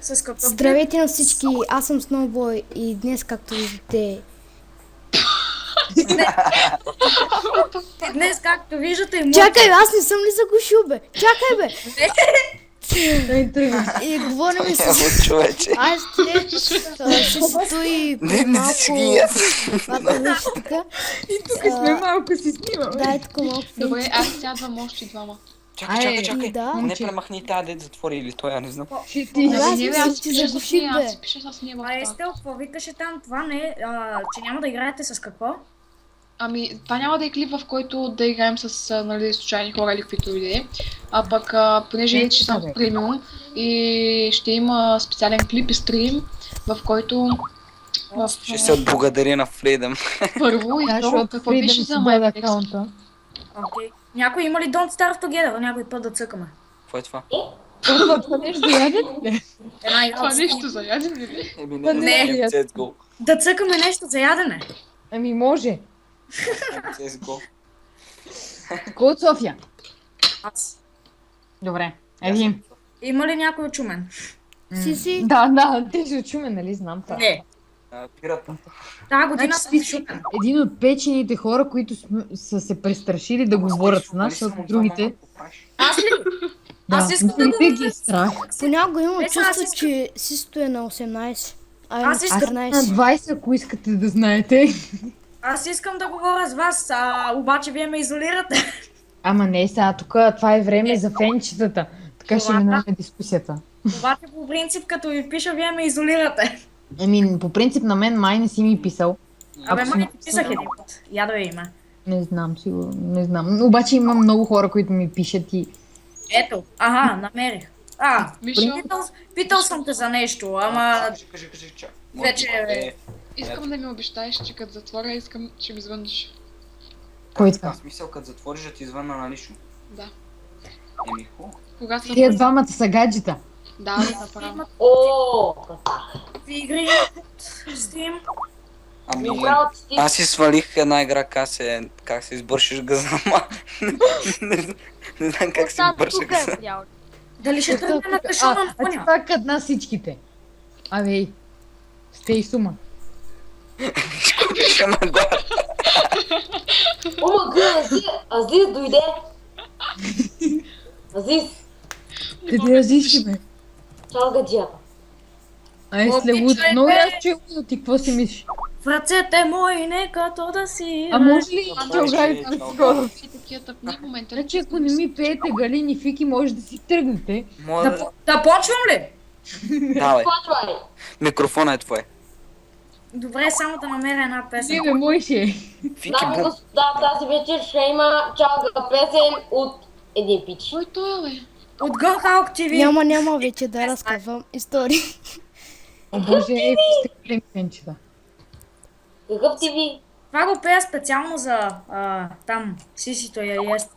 с какъв клип? Здравейте на всички, аз съм Snowboy и днес, както виждате... Днес, както виждате, Чакай, аз не съм ли загушил, бе? Чакай, бе! И говорим с... човече. Аз ще стои Не си ги малко... Това беше така. И тук сме малко си снимаме. Дай тук малко Добре, финче. аз сядвам още двама. Чакай. Да. Не премахни тази дет затвори или той, я не знам. Ще ти... Аз Не, мисля, аз че пиша загуших, с бе. нея, аз пиша с нея в това. Естел, какво викаше там? Това не е, че няма да играете с какво? Ами, това няма да е клип, в който да играем с нали, случайни хора или каквито и да е. А пък, понеже е, че съм премиум и ще има специален клип и стрим, в който... Ще се отблагодаря на Фридъм. Първо и второ, какво беше за май акаунта? Окей. Някой има ли Don't Starve Together? Някой път да цъкаме. Какво е това? Това нещо за яден ли? Една игра. Това нещо за яден ли? Еми не, не, CSGO. Да цъкаме нещо за ядене. Ами може. CSGO. Кой от София? Аз. Добре. Еди. Има ли някой очумен? Си. Да, те ще чуме, нали знам това. Не. Пирата. Тази година Значи съм ти си шумен. един от печените хора, които са се престрашили да говорят с нас, защото другите... Аз ли? Аз Да, искам да другите го... ги е страх. Понякога имам Аз чувство, искам- че Систо е на 18. А на Аз искам- Аз съм на 14. 20, ако искате да знаете. Аз искам да говоря с вас, обаче вие ме изолирате. Ама не, сега тук това е време за фенчетата. Така ще Това да. минаваме дискусията. Обаче по принцип, като ви пиша, вие ме изолирате. Еми, по принцип на мен май не си ми писал. Абе, Ако май си- ти писах един път. Я да ви има. Не знам, сигурно, не знам. Обаче има много хора, които ми пишат и... Ето, намерих. Мишо, Питал съм те за нещо, ама Кажи. вече... искам да ми обещаеш, че като затворя, искам, че ми звъниш. Кой така? В смисъл, като затвориш да ти звънна на лично. Да. Еми, хубаво. Кога съм... Тия двамата са гаджета. Да, направо. Ви игри от Steam. Ами, аз си свалих една игра, как се избършиш газа, ама... Не знам как се избърша газа. Дали ще тръгне на кашона на А коня? това къд нас всичките. Абе, сте и сума. Пиша нагоре. Азиз дойде. Азиз, Къде разиши, бе? чао гаджия. Ай, Обичай, слегуто. Много бе. аз че ти какво си мислиш? В ръцете мои, нека то да си... А може ли Ама, чалгарите че- да скоро? И такива тъпни в момента. Значи ако не ми пеете Галини Фики, може да си тръгнете. Моля, Да почвам ли? давай. Почвай. Микрофона е твой. Добре, само да намеря една песен. Не, бе, мой ще е. Фики Дами и бум. господа, тази вечер ще има чалга песен от един пич. Кой той е, бе? От Gun Hulk TV. Няма вече да разказвам истории. О боже, сте големи фенчета. Какъв ти ви? Това го пея специално за там, сисито я ест.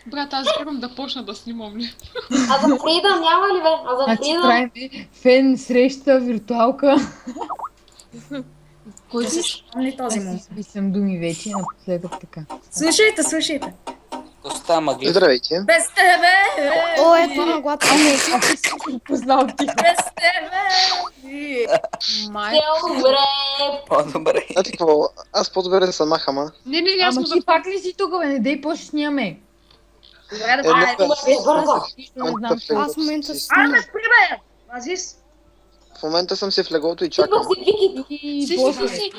Брат, аз искам да почна да снимам ли. А за Фридъм няма ли бе? А за Значи Фридъм? правим фен среща, виртуалка. Кой Да си си? спомни този Аз момент. си списам думи вече, напоследък така. Слушайте. Коста магли. Здравейте. Без тебе! О, ето на глад. Аз си познал ти. Без тебе! Май. Все добре. По-добре. Знаете какво? Аз по-добре да се махам, а? Не, аз Ама му ти пак ли си тук, бе? Не дей почнеш снимаме. Добре, Е, добре. не, Бързо. Нищо не знам. Аз в момента си Айде, снимам. спри бе! Азис! В момента съм си в леглото и Идвах чакам. си Вики. И Си, после... си.